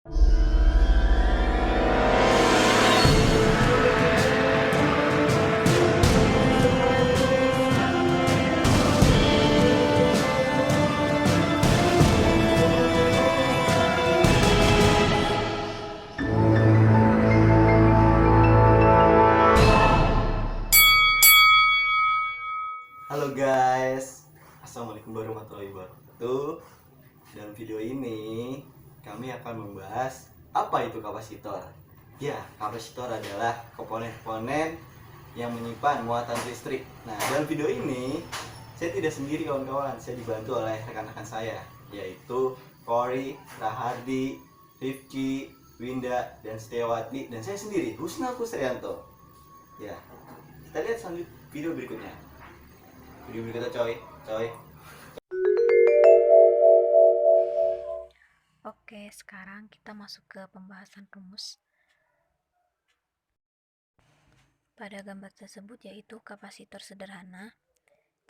Halo guys, Assalamualaikum warahmatullahi wabarakatuh. Dalam video ini kami akan membahas apa itu kapasitor. Ya, kapasitor adalah komponen-komponen yang menyimpan muatan listrik. Nah, dalam video ini saya tidak sendiri kawan-kawan, saya dibantu oleh rekan-rekan saya, yaitu Kori, Rahardi, Rifki, Winda, dan Setiawati, dan saya sendiri, Husna Kusrianto. Ya, kita lihat selanjut video berikutnya. Video berikutnya coy. Oke, sekarang kita masuk ke pembahasan rumus. Pada gambar tersebut yaitu kapasitor sederhana.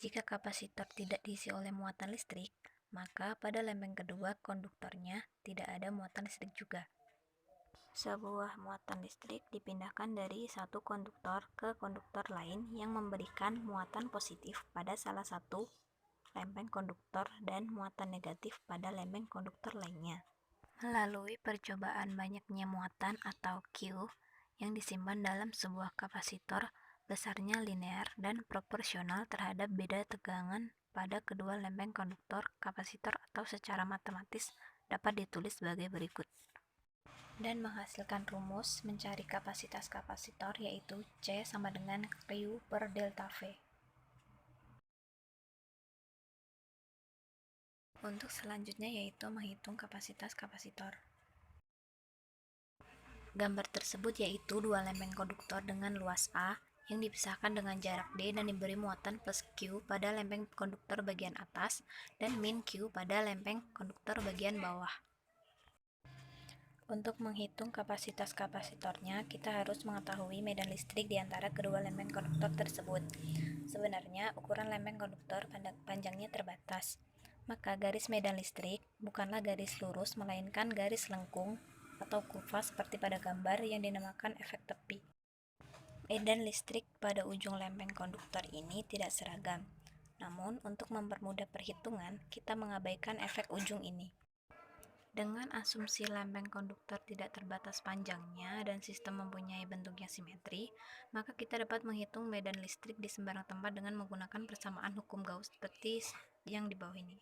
Jika kapasitor tidak diisi oleh muatan listrik, maka pada lempeng kedua konduktornya tidak ada muatan listrik juga. Sebuah muatan listrik dipindahkan dari satu konduktor ke konduktor lain yang memberikan muatan positif pada salah satu lempeng konduktor dan muatan negatif pada lempeng konduktor lainnya. Melalui percobaan banyaknya muatan atau Q yang disimpan dalam sebuah kapasitor, besarnya linear dan proporsional terhadap beda tegangan pada kedua lempeng konduktor kapasitor atau secara matematis dapat ditulis sebagai berikut. Dan menghasilkan rumus mencari kapasitas kapasitor yaitu C sama dengan Q per delta V. Untuk selanjutnya yaitu menghitung kapasitas kapasitor. Gambar tersebut yaitu dua lempeng konduktor dengan luas A yang dipisahkan dengan jarak D dan diberi muatan plus Q pada lempeng konduktor bagian atas dan min Q pada lempeng konduktor bagian bawah. Untuk menghitung kapasitas kapasitornya, kita harus mengetahui medan listrik di antara kedua lempeng konduktor tersebut. Sebenarnya, ukuran lempeng konduktor panjangnya terbatas. Maka garis medan listrik bukanlah garis lurus, melainkan garis lengkung atau kurva seperti pada gambar yang dinamakan efek tepi. Medan listrik pada ujung lempeng konduktor ini tidak seragam. Namun, untuk mempermudah perhitungan, kita mengabaikan efek ujung ini. Dengan asumsi lempeng konduktor tidak terbatas panjangnya dan sistem mempunyai bentuk yang simetri, maka kita dapat menghitung medan listrik di sembarang tempat dengan menggunakan persamaan hukum Gauss seperti yang di bawah ini.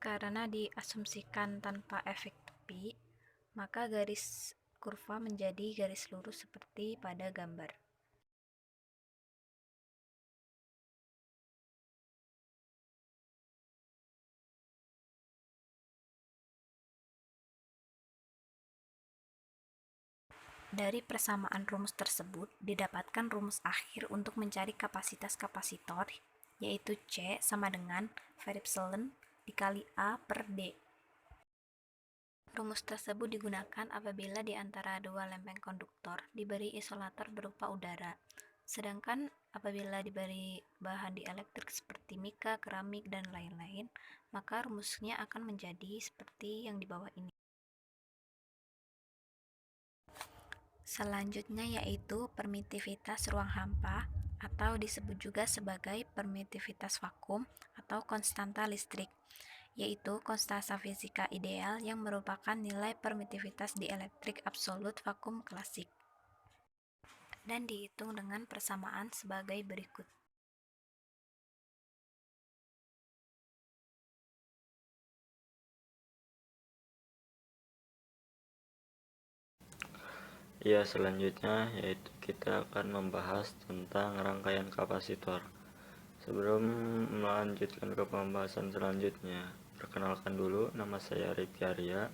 Karena diasumsikan tanpa efek tepi, maka garis kurva menjadi garis lurus seperti pada gambar. Dari persamaan rumus tersebut, didapatkan rumus akhir untuk mencari kapasitas kapasitor, yaitu C sama dengan V epsilon dikali A per D. Rumus tersebut digunakan apabila di antara dua lempeng konduktor diberi isolator berupa udara, sedangkan apabila diberi bahan dielektrik seperti mika, keramik, dan lain-lain, maka rumusnya akan menjadi seperti yang di bawah ini. Selanjutnya yaitu permitivitas ruang hampa atau disebut juga sebagai permitivitas vakum atau konstanta listrik, yaitu konstanta fisika ideal yang merupakan nilai permitivitas dielektrik absolut vakum klasik, dan dihitung dengan persamaan sebagai berikut. Ya, selanjutnya yaitu kita akan membahas tentang rangkaian kapasitor. Sebelum melanjutkan ke pembahasan selanjutnya, perkenalkan dulu, nama saya Rifki Arya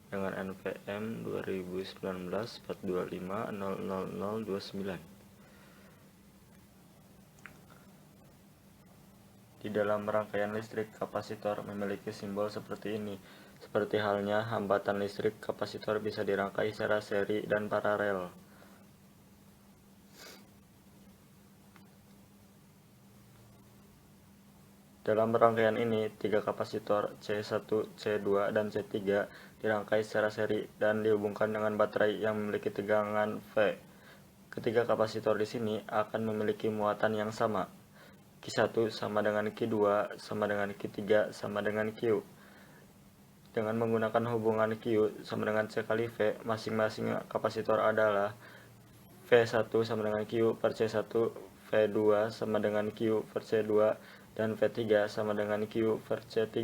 dengan NPM 2019-425-00029. Di dalam rangkaian listrik, kapasitor memiliki simbol seperti ini. Seperti halnya hambatan listrik, kapasitor bisa dirangkai secara seri dan paralel. Dalam rangkaian ini, 3 kapasitor C1, C2, dan C3 dirangkai secara seri dan dihubungkan dengan baterai yang memiliki tegangan V. Ketiga kapasitor di sini akan memiliki muatan yang sama. Q1 sama dengan Q2 sama dengan Q3 sama dengan Q. Dengan menggunakan hubungan Q sama dengan C kali V, masing-masing kapasitor adalah V1 sama dengan Q per C1, V2 sama dengan Q per C2, dan V3 sama dengan Q per C3.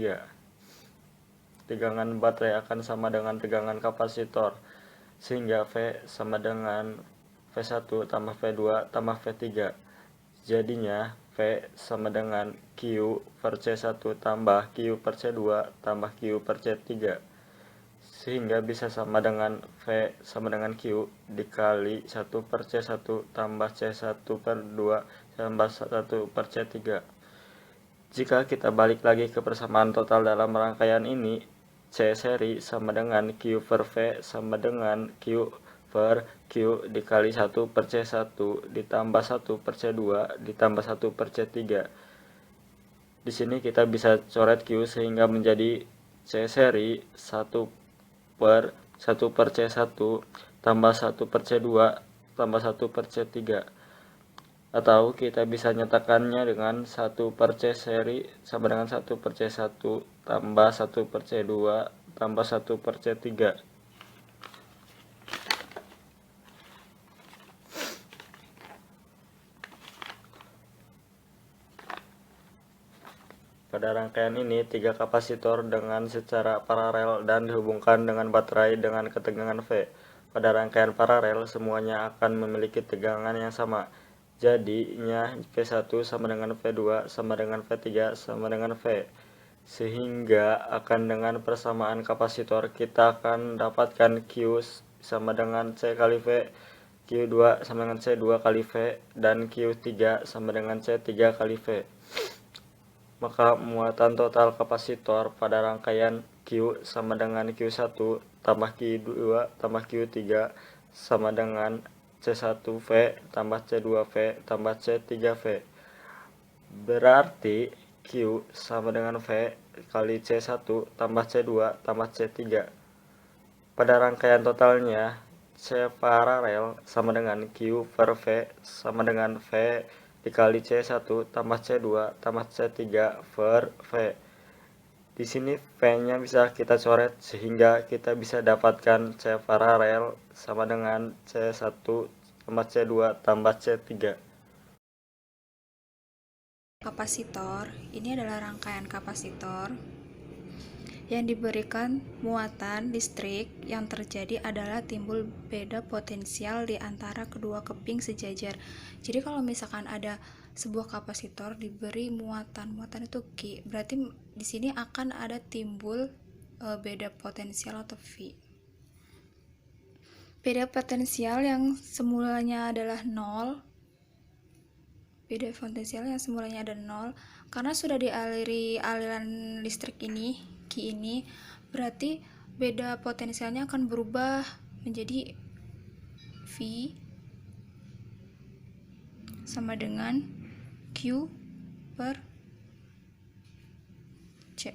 Tegangan baterai akan sama dengan tegangan kapasitor, sehingga V sama dengan V1 tambah V2 tambah V3. Jadinya V sama dengan Q per C1 tambah Q per C2 tambah Q per C3. Sehingga bisa sama dengan V sama dengan Q dikali 1 per C1 tambah C1 per 2 tambah 1 per C3. Jika kita balik lagi ke persamaan total dalam rangkaian ini, C seri sama dengan Q per V sama dengan Q per Q dikali 1 per C1 ditambah 1 per C2 ditambah 1 per C3. Di sini kita bisa coret Q sehingga menjadi C seri 1 per C1 tambah 1 per C2 tambah 1 per C3. Atau kita bisa nyatakannya dengan 1 per C seri sama dengan 1 per C1 tambah 1 per C2 tambah 1 per C3. Pada rangkaian ini, 3 kapasitor dengan secara paralel dan dihubungkan dengan baterai dengan ketegangan V. Pada rangkaian paralel, semuanya akan memiliki tegangan yang sama. Jadinya V1 sama dengan V2 sama dengan V3 sama dengan V. Sehingga akan dengan persamaan kapasitor kita akan dapatkan Q sama dengan C kali V, Q2 sama dengan C2 kali V, dan Q3 sama dengan C3 kali V. Maka muatan total kapasitor pada rangkaian Q sama dengan Q1 tambah Q2 tambah Q3 sama dengan C1V tambah C2V tambah C3V. Berarti Q sama dengan V kali C1 tambah C2 tambah C3. Pada rangkaian totalnya, C paralel sama dengan Q per V sama dengan V dikali C1 tambah C2 tambah C3 per V. Di sini V-nya bisa kita coret sehingga kita bisa dapatkan C paralel sama dengan C1 tambah C2 tambah C3. Kapasitor ini adalah rangkaian kapasitor yang diberikan muatan listrik. Yang terjadi adalah timbul beda potensial di antara kedua keping sejajar. Jadi kalau misalkan ada sebuah kapasitor diberi muatan itu Q, berarti di sini akan ada timbul beda potensial atau V. Beda potensial yang semulanya adalah 0, beda potensial yang semulanya ada 0 karena sudah dialiri aliran listrik ini, Q ini, berarti beda potensialnya akan berubah menjadi V sama dengan Q per C.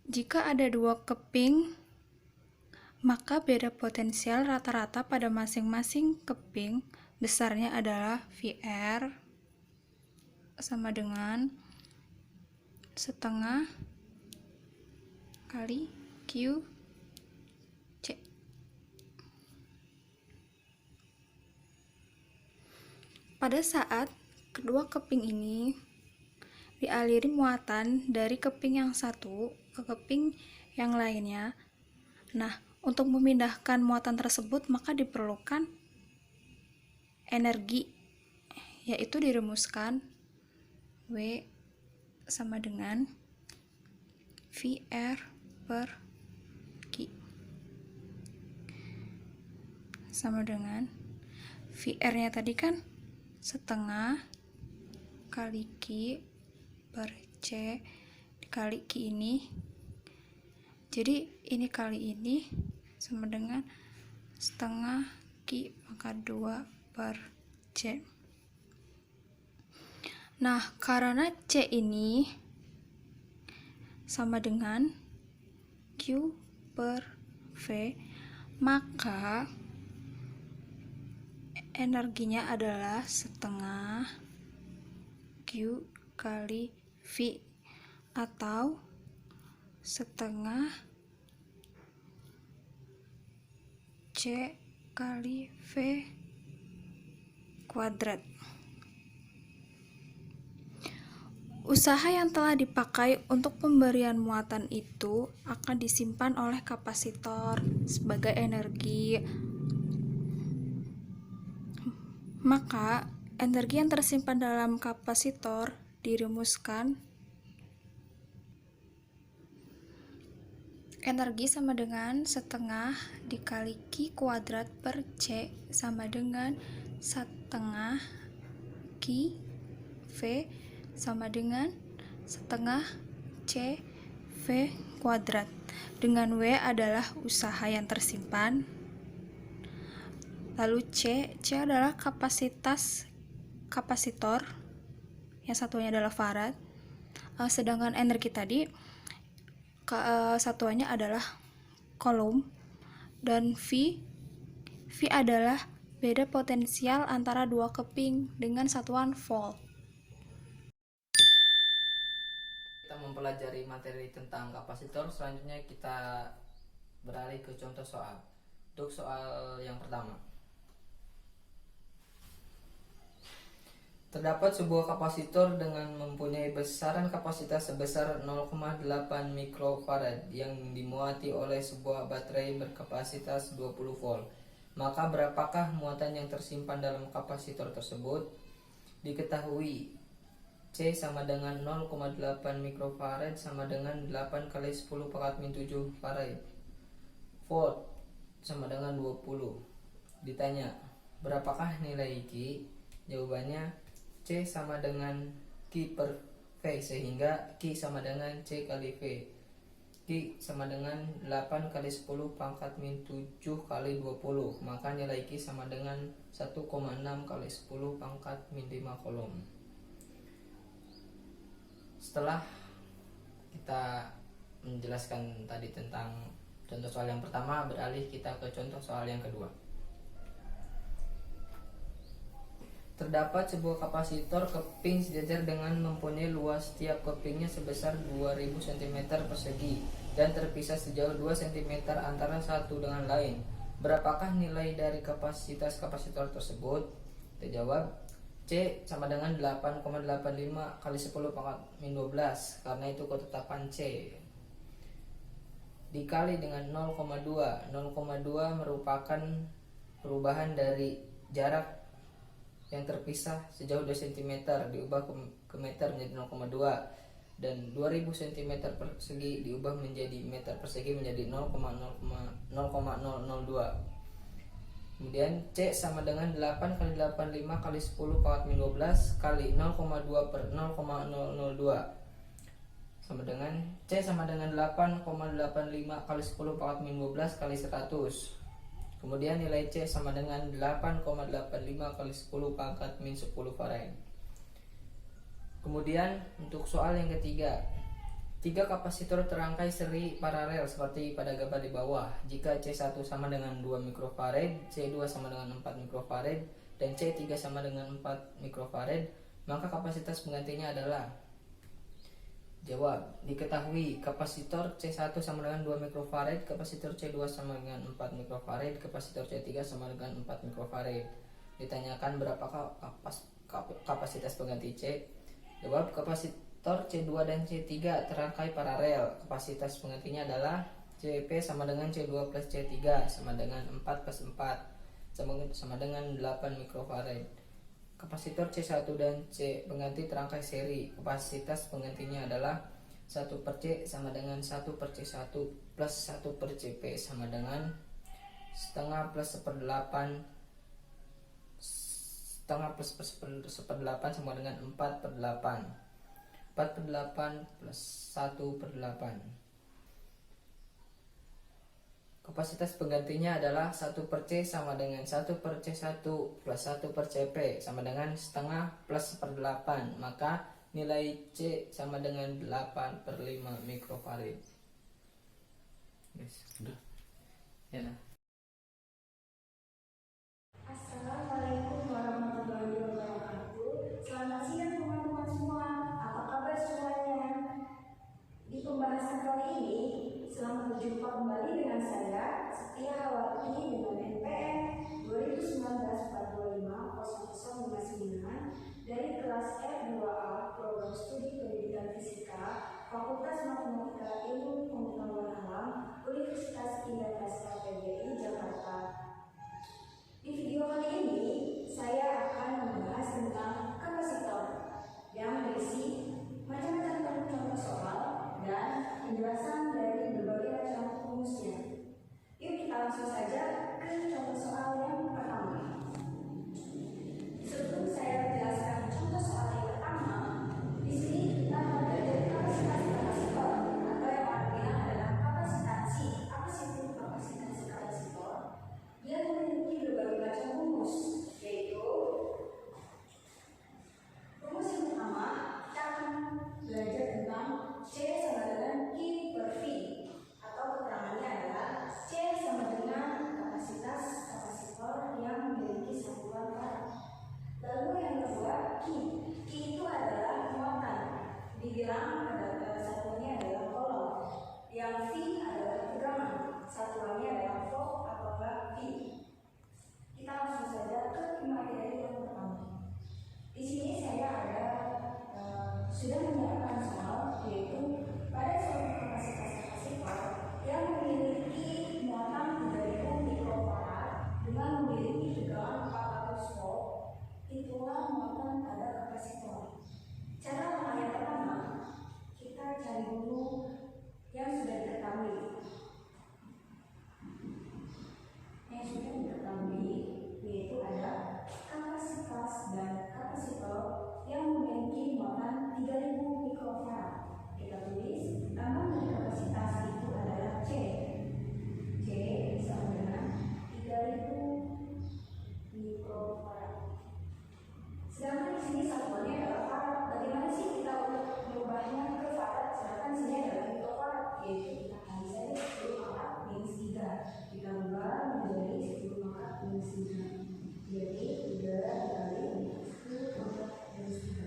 Jika ada dua keping, maka beda potensial rata-rata pada masing-masing keping besarnya adalah VR sama dengan setengah kali Q C. Pada saat kedua keping ini dialiri muatan dari keping yang satu ke keping yang lainnya, nah, untuk memindahkan muatan tersebut maka diperlukan energi, yaitu dirumuskan W sama dengan VR per Q sama dengan VR nya tadi kan setengah kali Q per C dikali Q ini, jadi ini kali ini sama dengan setengah Q pangkat 2 per C. Nah, karena C ini sama dengan Q per V, maka energinya adalah setengah Q kali V, atau setengah C kali V kuadrat. Usaha yang telah dipakai untuk pemberian muatan itu akan disimpan oleh kapasitor sebagai energi. Maka, energi yang tersimpan dalam kapasitor dirumuskan energi sama dengan setengah dikali Q kuadrat per C sama dengan setengah Q V sama dengan setengah C V kuadrat, dengan W adalah usaha yang tersimpan. Lalu C adalah kapasitas kapasitor, yang satunya adalah farad, sedangkan energi tadi satuannya adalah coulomb, dan V adalah beda potensial antara dua keping dengan satuan volt. Kita mempelajari materi tentang kapasitor, selanjutnya kita beralih ke contoh soal. Untuk soal yang pertama, terdapat sebuah kapasitor dengan mempunyai besaran kapasitas sebesar 0,8 mikrofarad yang dimuati oleh sebuah baterai berkapasitas 20 volt. Maka berapakah muatan yang tersimpan dalam kapasitor tersebut? Diketahui C sama dengan 0,8 mikrofarad sama dengan 8 kali 10 pangkat min 7 farad. Volt sama dengan 20. Ditanya, berapakah nilai Q? Jawabannya C sama dengan Q per V, sehingga Q sama dengan C kali V. Q sama dengan 8 kali 10 pangkat min 7 kali 20, maka nilai Q sama dengan 1,6 kali 10 pangkat min 5 coulomb. Setelah kita menjelaskan tadi tentang contoh soal yang pertama, beralih kita ke contoh soal yang kedua. Terdapat sebuah kapasitor keping sejajar dengan mempunyai luas tiap kepingnya sebesar 2000 cm persegi dan terpisah sejauh 2 cm antara satu dengan lain. Berapakah nilai dari kapasitas kapasitor tersebut? Kita jawab, C sama dengan 8,85 kali 10 pangkat min 12, karena itu ketetapan C, dikali dengan 0,2. 0,2 merupakan perubahan dari jarak yang terpisah sejauh 2 cm diubah ke meter menjadi 0,2, dan 2000 cm persegi diubah menjadi meter persegi menjadi 0,002. Kemudian C sama dengan 8 kali 85 kali 10 pangkat min 12 kali 0,2 per 0,002 sama dengan C sama dengan 8,85 kali 10 pangkat min 12 kali 100. Kemudian nilai C sama dengan 8,85 kali 10 pangkat min 10 farad. Kemudian untuk soal yang ketiga, 3 kapasitor terangkai seri paralel seperti pada gambar di bawah. Jika C1 sama dengan 2 mikrofarad, C2 sama dengan 4 mikrofarad, dan C3 sama dengan 4 mikrofarad, maka kapasitas penggantinya adalah. Jawab, diketahui kapasitor C1 sama dengan 2 mikrofarad, kapasitor C2 sama dengan 4 mikrofarad, kapasitor C3 sama dengan 4 mikrofarad. Ditanyakan berapakah kapasitas pengganti C? Jawab, kapasitor C2 dan C3 terangkai paralel. Kapasitas penggantinya adalah CP sama dengan C2 plus C3 sama dengan 4 plus 4 sama dengan 8 mikrofarad. Kapasitor C1 dan C pengganti terangkai seri. Kapasitas penggantinya adalah 1 per C sama dengan 1 per C1 plus 1 per CP sama dengan setengah plus 1/8, setengah plus 1/8 sama dengan 4 per 8. 4 per 8 plus 1 per 8. Kapasitas penggantinya adalah 1/C sama dengan 1/C1 plus 1/CP sama dengan setengah plus 1/8. Maka nilai C sama dengan 8/5 mikrofarad. Yes. Udah. Ya. Assalamualaikum warahmatullahi wabarakatuh. Selamat siang teman-teman semua. Apa kabar semuanya? Di pembahasan kali ini, selamat berjumpa kembali dengan saya, Setia Hawati dengan NPM 2019-425-0059 dari kelas F2A Program Studi Pendidikan Fisika, Fakultas Matematika Ilmu Pengetahuan Alam, Universitas Indonesia PGRI Jakarta. Di video kali ini, saya akan membahas tentang kapasitor yang berisi macam-macam contoh soal dan penjelasan dari berbagai macam rumusnya. Yuk kita langsung saja ke contoh soal yang pertama. Sebelum saya menjelaskan contoh soal yang pertama, di sini kita belajar kapasitas kapasitor atau yang artinya adalah kapasitansi. Apa sih itu kapasitansi kapasitor? Dia memiliki berbagai macam rumus, yaitu rumus yang pertama kita akan belajar tentang C sama dengan Q per V, atau keterangannya adalah C sama dengan kapasitas kapasitor yang memiliki satuan farad. Lalu yang kedua Q itu adalah muatan, dibilang adalah satuannya adalah kolom. Yang V adalah tegangan, satuannya adalah volt atau V. Kita langsung saja ke materi yang pertama. Di sini saya ada sudah menyiapkan soal, yaitu pada suatu kapasitas kapasitor yang memiliki muatan 3000 mikrofarad dengan memiliki tegangan 400 volt, itulah muatan pada kapasitor. Cara yang pertama, kita cari dulu yang sudah diketahui. Yang sudah diketahui yaitu ada kapasitas dan kapasitor yang memiliki muatan 3000 mikrofarad. Kita tulis tambah dari kapasitas itu adalah C. C sama dengan 3000 mikrofarad. Sedangkan di sini satuannya adalah farad. Bagaimana sih kita untuk mengubahnya ke farad? Sedangkan di sini adalah mikrofarad, yaitu kita kali saja 10 pangkat minus 3. Kita ubah menjadi 10 pangkat minus 3. Jadi 3 kali 10 pangkat minus 3.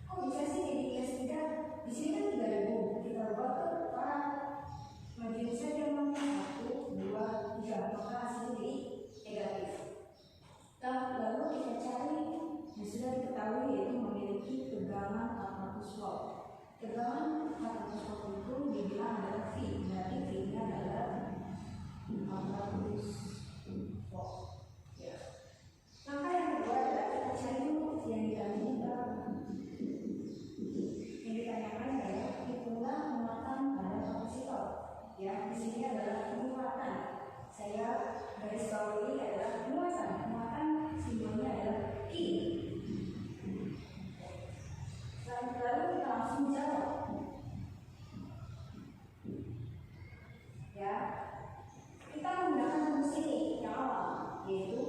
Kok bisa sih jadi minus 3? Di sini kan 3000. Kita ubah ke farad. Majuin saja 1, 2, 3. Maka hasilnya jadi negatif. Lalu kita cari yang sudah diketahui yaitu memiliki tegangan 400 volt. Tegangan 400 volt itu dibilang adalah V. Berarti V-nya adalah 400 volt. Ya. Maka yang kedua adalah kita cari dulu yang ditanyakan berapa. Yang ditanyakan adalah itulah muatan pada kapasitor. Ya, di sini adalah muatan. Saya garis bawahi adalah muatan. Muatan simbolnya adalah I. Lalu kita langsung jawab. Ya, kita menggunakan rumus ini yang awal, yaitu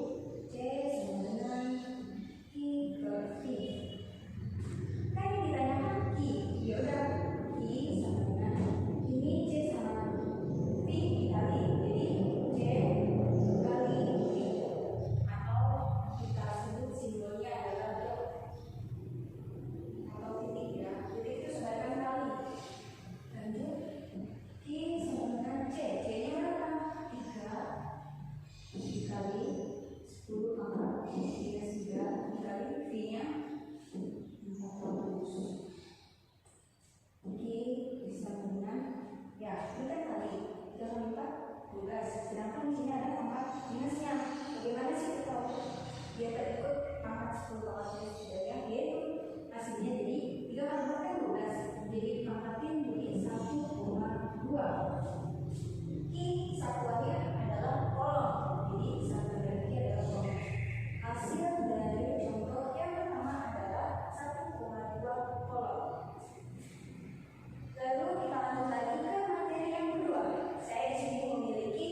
C sama dengan I per V. Kan yang ditanyakan I, ya udah I sama dengan ini C sama V dikali jadi C kali V, atau kita sebut simbolnya adalah dot atau titik ya. Titik itu sebagai kali. Lanjut I sama dengan C. C-nya berapa? 3 dikali 10 pangkat minus 3 dikali V-nya 400. Oke, bisa dengan ya, kita kali 3 kali 4 12. Sedangkan di sini ada pangkat minusnya. Bagaimana sih kita dia terikut pangkat 10 pangkat minus 3 ya? Yaitu hasilnya jadi 3 kali 4 kan 12. Jadi pangkatin jadi 1,2. I satuannya adalah kolom. Jadi satu dari I adalah kolom. Hasil dari contoh yang pertama adalah 1,2 kolom. Lalu kita lanjut lagi ke materi yang kedua. Saya di sini memiliki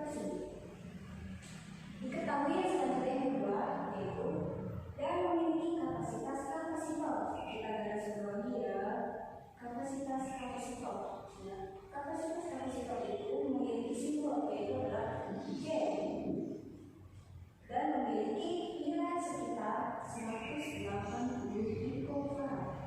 tersebut. Diketahui yang selanjutnya yang kedua yaitu dan memiliki kapasitas kapasitor. Kita garis bawahi ya, kapasitas kapasitor. Nah, kapasitas kapasitor itu memiliki simbol yaitu adalah J dan memiliki nilai sekitar 180 picofarad.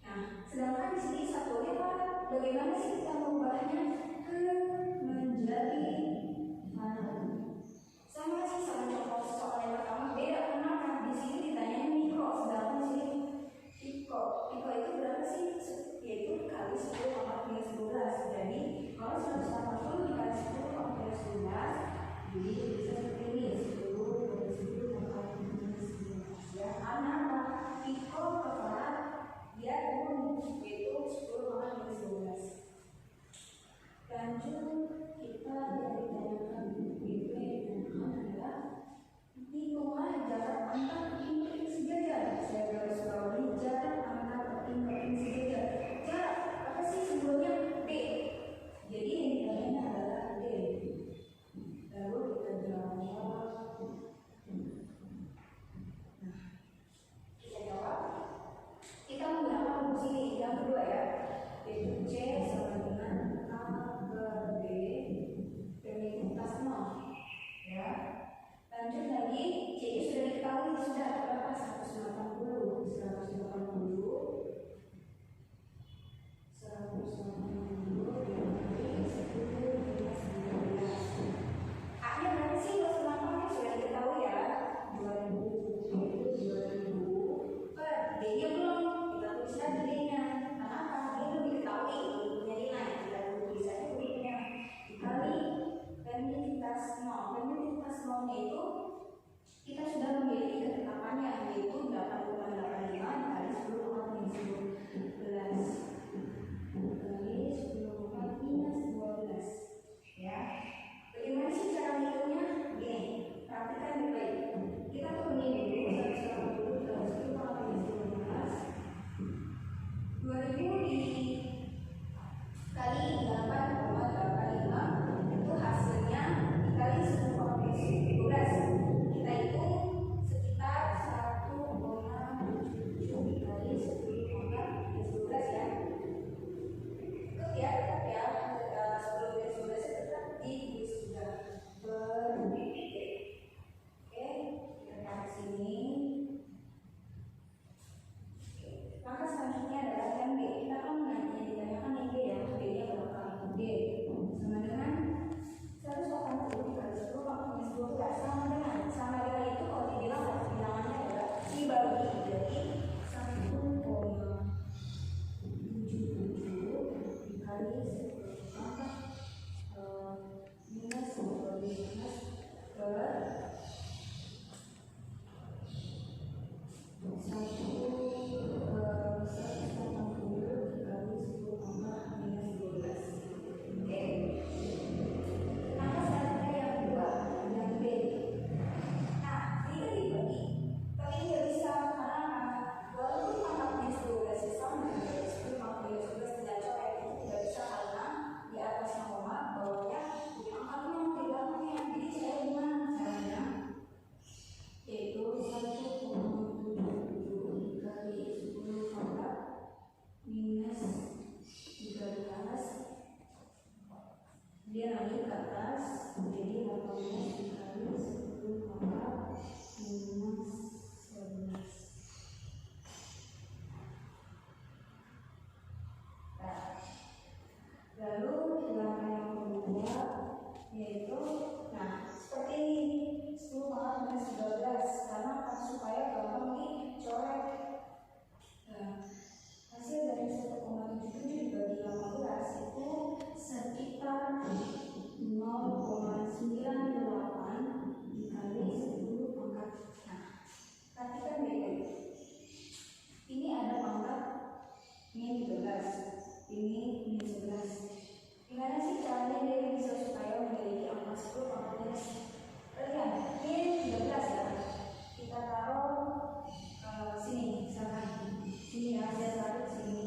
Nah, sedangkan di sini satunya Pak, bagaimana sih kita mengubahnya menjadi farad? Sama sih sama contoh soal yang pertama, beda kenapa? Di sini ditanya mikro, sedangkan di sini pico. Pico itu berapa sih? Yaitu kali 10 pangkat minus 12. Jadi kalau 180 dikali 10 pangkat minus 12, jadi bisa seperti ini 10 dari 10 pangkat minus 12. Ya, karena apa? Pico ke farad dia turun yaitu 10 pangkat minus 12. Lanjut kita yang ditanyakan adalah hitunglah jarak antar keping-keping sejajar. Saya garis bawahi jarak antar keping-keping sejajar. Jarak apa sih simbolnya? D. Jadi yang ditanya adalah D. Lalu kita jawab. Nah, kita jawab. Kita menggunakan rumus ini yang kedua ya, yaitu C sama dengan A per B plus 0 ya. Lanjut lagi, C nya sudah diketahui sudah berapa? 180 dikali 10 A nya berapa sih? 180 sudah diketahui ya, 2000 yaitu 2000 per D nya belum, kita tulis lagi D nya. Kenapa? D belum diketahui, belum punya nilai, kita tulis aja D-nya dikali remitivitas 0. Remitivitas 0 nya itu kita sudah memiliki ketetapannya, yaitu 8,85 dikali 10 pangkat minus 12 kali 10 pangkat minus 12 ya. Bagaimana sih cara menghitungnya? Gini, perhatikan baik-baik. Kita turunin dulu 180 kali 10 pangkat minus 12, 2000 dikali 8,85 itu hasilnya dikali 10 pangkat minus 12. Kita hitung sekitar 1,77 dikali 10 pangkat minus 12 ya. Itu ya, tetap ya, 10 minus 12 tetap ditulis juga per D. Oke, kita tarik sini. Maka selanjutnya adalah yang B. Kita kan ditanyakan yang B ya, B nya berapa? D sama dengan 180 dikali 10 pangkat minus 12 sama dengan itu kalau dibilang bilangannya adalah dibagi, jadi 1,77 dikali 10 pangkat minus 12 per 180 dikali 10 pangkat minus 12. Oke. Maka selanjutnya yang kedua, yang B. Nah, ini dibagi, tapi ini nggak bisa karena walaupun pangkat minus 12 sama dengan 10 pangkat minus 12 tidak coret, itu tidak bisa karena di atasnya koma, bawahnya punya angkanya, di belakangnya. Jadi cara gimana caranya? Yaitu 1,77 dikali 10 pangkat minus 13, dia naik ke atas jadi 18 dikali 10 pangkat minus 11. Nah, lalu ulangan yang kedua yaitu, nah seperti ini 10 pangkat minus 12 karena supaya gampang dicoret. Nah, hasil dari 1,77 dibagi 18 itu sekitar 0,98 dikali 10 pangkat. Nah, perhatikan baik-baik. Ini ada pangkat min 13, ini min 11. Gimana sih caranya dia bisa supaya memiliki angka 10 pangkat minus? Lihat, min 13 ya. Kita taruh sini, misalkan sini ya, saya taruh sini.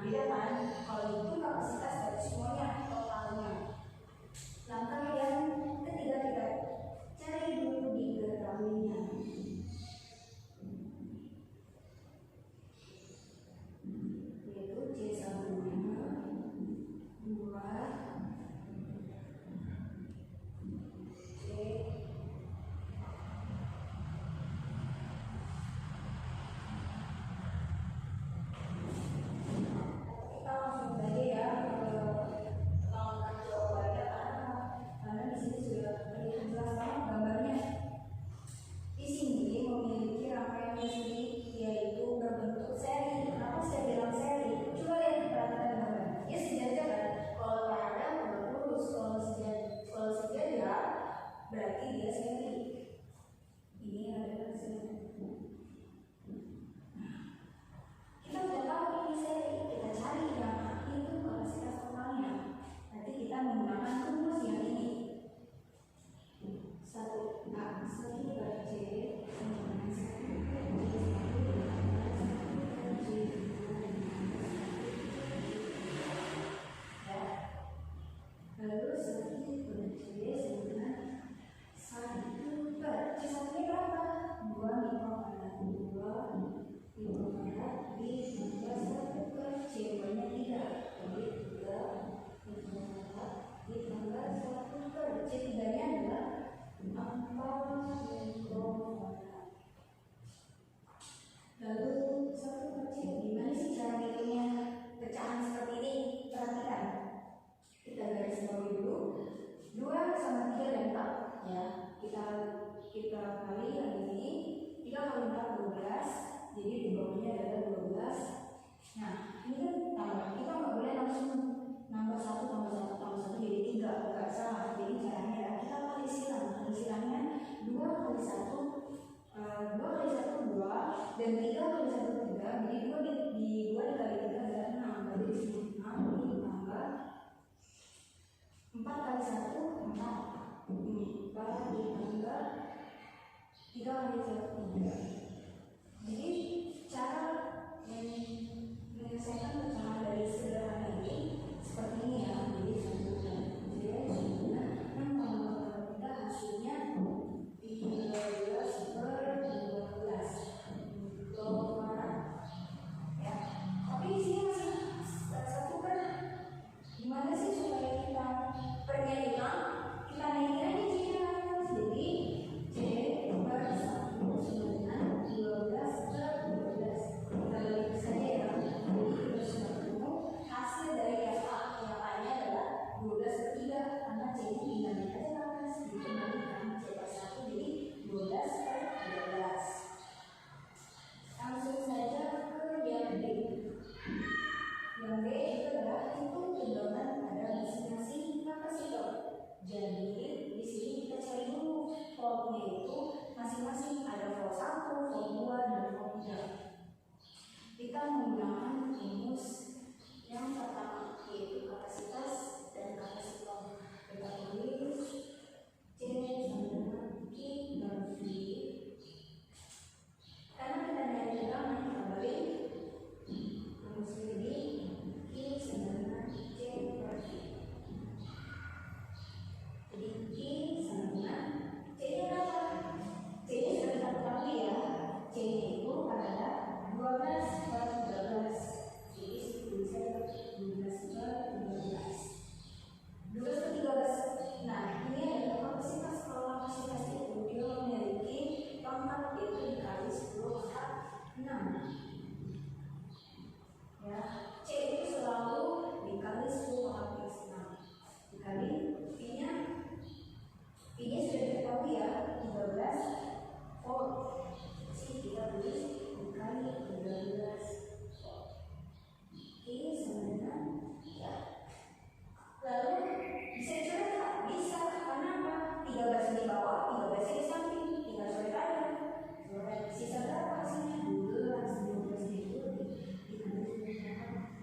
beda kan? Kalau itu kapasitas dari semuanya totalnya. Langkah yang ketiga kita cari dulu diketahuinya. Yaitu C1-nya 2 C kita langsung saja ya langkah jawabannya karena di sini sudah terlihat jelas banget gambarnya. Di sini memiliki rangkaian listrik yaitu berbentuk seri. Kenapa saya bilang seri? Coba lihat perhatikan gambar. Ya sejajar kan? Kalau paralel lurus, kalau sejajar berarti dia seri. Ini adalah seri. Kita sudah tahu ini seri, kita cari yang itu kapasitas totalnya. Nanti kita menggunakan rumus yang ini. 1A 1 per C sama dengan 1 per C 1 ya. Lalu 1 per C sama dengan 1 per C 1 berapa? 2 mikrofarad. 2 mikrofarad ditambah 1 per C 2-nya 3. Jadi 3 mikrofarad ditambah 1 per C 3-nya adalah 4 mikrofarad. Lalu 1 per C, gimana sih cara ngitungnya pecahan seperti ini? Perhatikan. Kita garis bawahi dulu. 2 sama 3 dan 4 ya. Kita kali yang ini 3 kali 4 12. Jadi di bawahnya adalah 12. Nah, ini kan tambah. Kita nggak boleh langsung nambah 1 tambah 1 tambah 1 jadi 3. Nggak salah. Jadi caranya adalah kita kali silang. Kali silangnya 2 kali 1 2 kali 1 2 dan 3 kali 1 3. Jadi 2 dikali 3 adalah 6. Berarti di sini 6 ditambah 4 kali 1 4. 4 ditambah 3 kali 1 3. Jadi cara menyelesaikan pecahan dari sederhana ini seperti ini ya. Jadi 1 dan 3 jadinya 6 kalau kita hasilnya 13 per 12 mikrofarad ya. Tapi di sini masih 1 per. Gimana sih supaya kita pernya hilang? Kita naikin aja C-nya. Jadi C per 1 sama dengan 12 per 12. Kita balik saja ya. Jadi kita sudah ketemu hasil dari yang A-nya adalah 12 per 3 karena C-nya tinggalin aja ke atas. Jadi kembalikan C per 1 jadi 12 per 12. Langsung saja ke yang B. Yang B itu adalah hitung tegangan pada masing-masing kapasitor. Jadi di sini kita cari dulu voltnya itu masing-masing ada volt 1, volt 2 dan volt 3. Kita menggunakan rumus yang pertama yaitu kapasitas dan kapasitor. Kita tulis C sama dengan Q dan V. Karena kita nyari tegangan kita balik rumus ini Q sama dengan C per V. Jadi Q sama dengan C-nya berapa? C-nya sudah kita ketahui ya. C-nya itu adalah 12 per 13. Jadi bisa 12 per 13. 12 per 13. Nah, ini adalah kapasitas. Kalau kapasitas itu dia memiliki pangkat yaitu dikali 10 pangkat 6. Ya, C itu selalu dikali 10 pangkat 6. Dikali V-nya sudah diketahui ya, 13 volt. Jadi kita tulis dikali 13 volt. Ini sama dengan ya. Lalu bisa coret nggak? Bisa. Karena apa? 13 di bawah, 13 di samping. Tinggal coret aja. Coret. Sisa berapa hasilnya? 12. 12 itu dikali 13.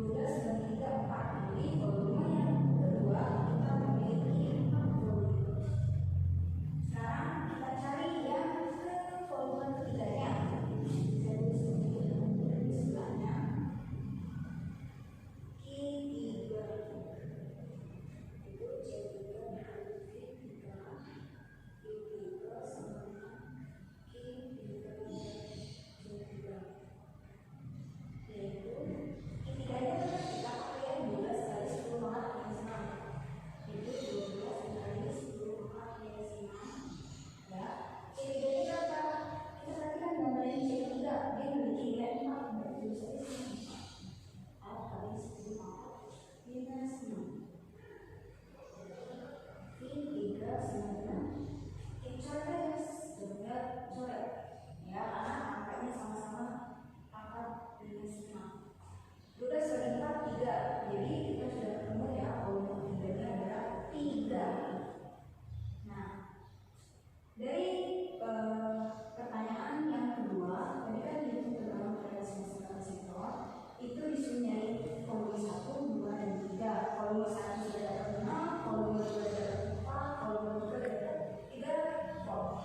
2 kali volume yang kedua kita memiliki 4 volume. Sekarang kita cari yang ke volume ketiganya. Saya tulis di sebelahnya. Q3 itu C3 kali V3 I3 sama dengan Q3 C3, yaitu ketiganya tetap kita pakai 12 kali 10 pangkat minus 6, itu 12 kali 10 pangkat minus 6. Ya, C3 itu berapa? Kita perhatikan gambaran C3, dia memiliki nilai 4, berarti bisa isi 4 kali 10 pangkat minus 6. V3 sama dengan kita coret, coret, coret, ya, karena angkanya sama-sama pangkat minus 6. 12 bagi 4, 3. Jadi kita sudah ketemu ya, volume ketiganya adalah 3. Nah, dari pertanyaan yang kedua, tadi kan dihitung terdalam pada semester kapasitor, itu disuruh nyari volume 1, 2, dan 3. Volume 1 sudah dapat 6, volume 2 dapat 4, volume 3 dapat 3 volt.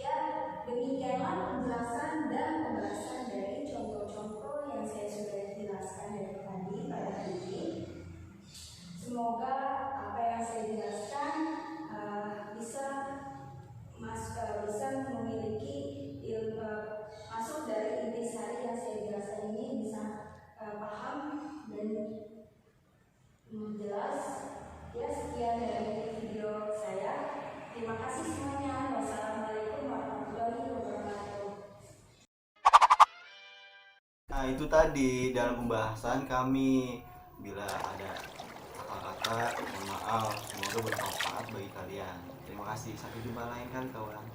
Ya, demikianlah penjelasan dan pembahasan dari contoh-contoh yang saya sudah jelaskan dari tadi pada hari ini. Semoga apa yang saya jelaskan bisa memiliki masuk dari inti sari yang saya jelaskan ini, bisa paham dan jelas. Ya, sekian dari video saya. Terima kasih semuanya. Wassalamualaikum warahmatullahi wabarakatuh. Nah, itu tadi dalam pembahasan kami. Bila ada kata-kata, mohon maaf. Semoga bermanfaat bagi kalian. Terima kasih. Sampai jumpa lain kali, kawan.